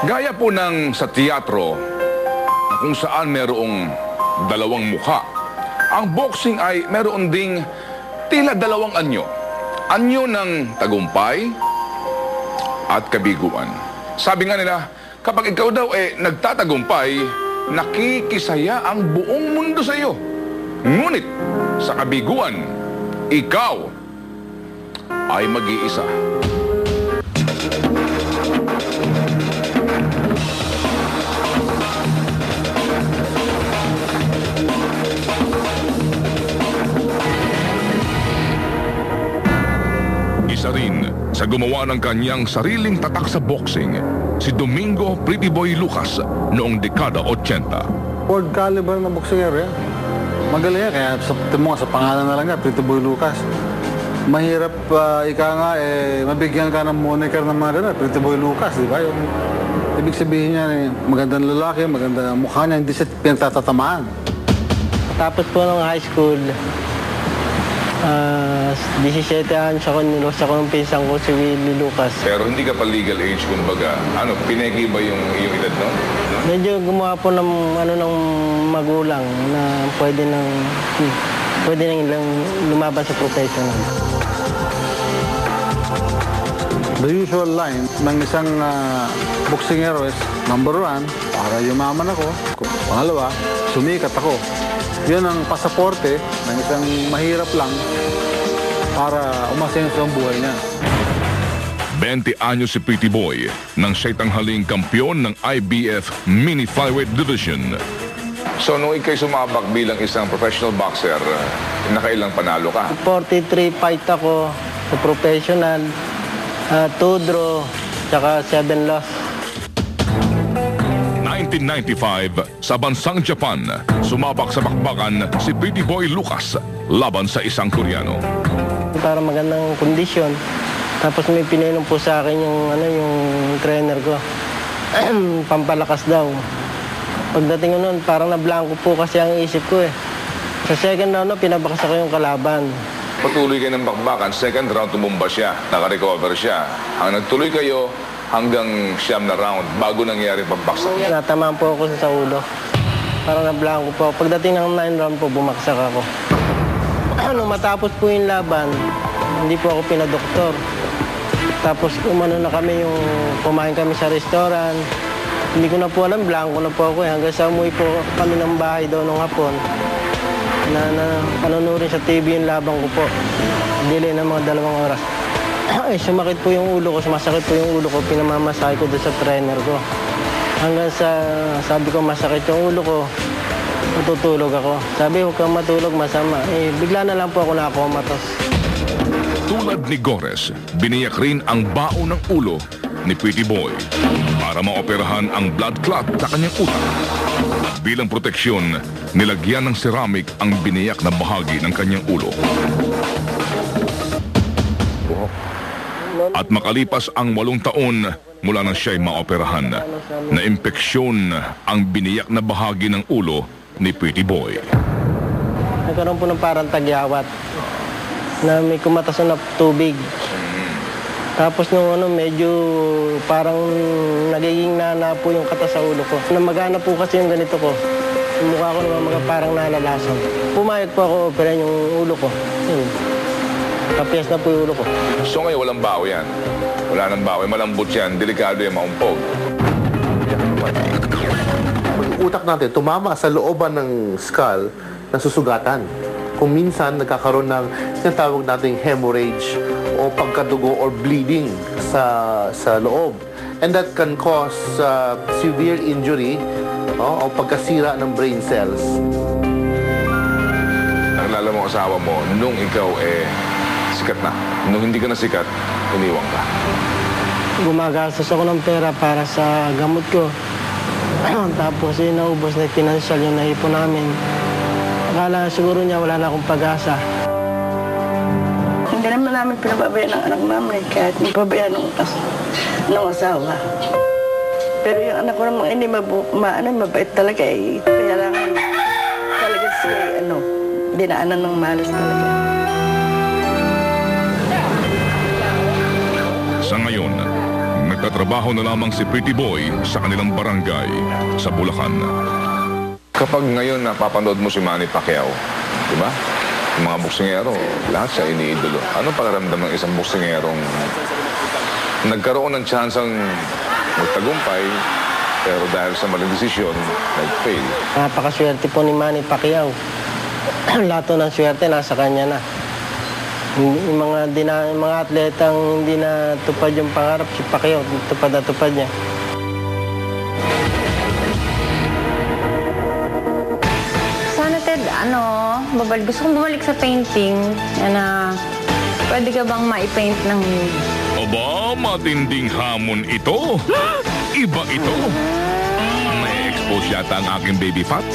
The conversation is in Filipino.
Gaya po ng sa teatro, na kung saan merong dalawang mukha, ang boxing ay meron ding tila dalawang anyo. Anyo ng tagumpay at kabiguan. Sabi nga nila, kapag ikaw daw nagtatagumpay, nakikisaya ang buong mundo sa iyo. Ngunit sa kabiguan, ikaw ay mag-iisa. Isa rin sa gumawa ng kanyang sariling tatak sa boxing, si Domingo Pretty Boy Lucas noong dekada 80. World caliber na boxer yan. Magaling yan, kaya sa pangalan na lang nga, Pretty Boy Lucas. Mahirap mabigyan ka ng moniker ng mga ganun, Pretty Boy Lucas, di ba? Yung ibig sabihin niya, magandang lalaki, maganda mukha niya, hindi siya pinagtatatamaan. Tapos po ng high school, 17 anos ako, nilos ako ng pinsang ko si Willie Lucas. Pero hindi ka pa legal age, kumbaga. Pinegi ba yung edad, no? Medyo gumawa po ng magulang na pwede nang lumaban sa professional. The usual line ng isang boksingero is, number 1, para yumaman ako. Pangalawa, sumikat ako. Yun ang pasaporte ng isang mahirap lang para umasenso ang buhay niya. 20 anyos si Pretty Boy nang siya'y tanghaling kampiyon ng IBF Mini Flyweight Division. So, nung ikay sumabak bilang isang professional boxer, nakailang panalo ka? 43 fight ako sa professional, 2 draw, tsaka 7 loss. 1995, sa bansang Japan, sumabak sa bakbakan si Pretty Boy Lucas laban sa isang Koreano. Para magandang kondisyon. Tapos may pinainom po sa akin yung trainer ko. Pampalakas daw. Pagdating ko noon, parang nablangko po kasi ang isip ko eh. Sa second round, pinabakas ako yung kalaban. Patuloy kayo ng bakbakan, second round tumumba siya, nakarecover siya. Ang nagtuloy kayo hanggang 9 na round bago nangyari pagbaksak niya. Natamaan po ako sa ulo. Parang nablangko po. Pagdating ng 9 round po, bumaksak ako. Nung matapos po yung laban, hindi po ako pinadoktor. Tapos umano na kami kumain kami sa restaurant. Hindi ko na po alam, blanco na po ako eh. Hanggang sa umuwi po kami ng bahay daw nung hapon. Panonoodin sa TV yung labang ko po. Delay ng mga 2 oras. Sumakit po yung ulo ko, sumasakit po yung ulo ko. Pinamamasahe ko doon sa trainer ko. Hanggang sa sabi ko masakit yung ulo ko, matutulog ako. Sabi, huwag kang matulog, masama. Bigla na lang po ako nakakomatos. Tulad ni Gores, biniyak rin ang bao ng ulo ni Pretty Boy para maoperahan ang blood clot sa kanyang utak. At bilang proteksyon, nilagyan ng ceramic ang biniyak na bahagi ng kanyang ulo. At makalipas ang 8 taon mula nang siya'y maoperahan, na impeksyon ang biniyak na bahagi ng ulo ni Pretty Boy. Nagkaroon po ng parang tagyawat na may kumatas na tubig. Tapos nung medyo parang nagiging nana po yung kata sa ulo ko. Namagana po kasi yung ganito ko. Yung mukha ko naman mga parang nalalason. Pumayag po ako, operahan yung ulo ko. Kapiyas na po yung ulo ko. So ngayon walang bao yan. Wala nang bao. Malambot yan. Delikado yung maumpog. Ang utak natin, tumama sa looban ng skull na susugatan. Kung minsan nagkakaroon ng tinatawag nating hemorrhage o pagkadugo or bleeding sa loob. And that can cause severe injury o pagkasira ng brain cells. Nakilala mo asawa mo nung ikaw sikat na. Nung hindi ka na sikat, iniwang ka. Gumagastos ako ng pera para sa gamot ko. Tapos naubos na financial yung naipon namin. Akala siguro niya wala na akong pag-asa. Hindi naman namin pinababayaan ng anak namin kahit pinababayaan ng asawa. Pero yung anak ko naman hindi mabait talaga eh. Kaya lang talaga siya dinaanan ng malas talaga. Sa ngayon, nagtatrabaho na lamang si Pretty Boy sa kanilang barangay sa Bulacan. Kapag ngayon napapanood mo si Manny Pacquiao, di ba? Yung mga boksingero, lahat siya iniidolo. Anong pakiramdam ng isang boksingerong nagkaroon ng tsansang magtagumpay, pero dahil sa maling desisyon, nag-fail? Napakaswerte po ni Manny Pacquiao. Lahat po ng swerte nasa kanya na. Yung mga atletang hindi na tupad yung pangarap, si Pacquiao, tupad na tupad niya. Sana, Ted, gusto kong bumalik sa painting. Pwede ka bang ma-paint ng nude? Aba, matinding hamon ito. Iba ito. May expose yata ang aking baby fat.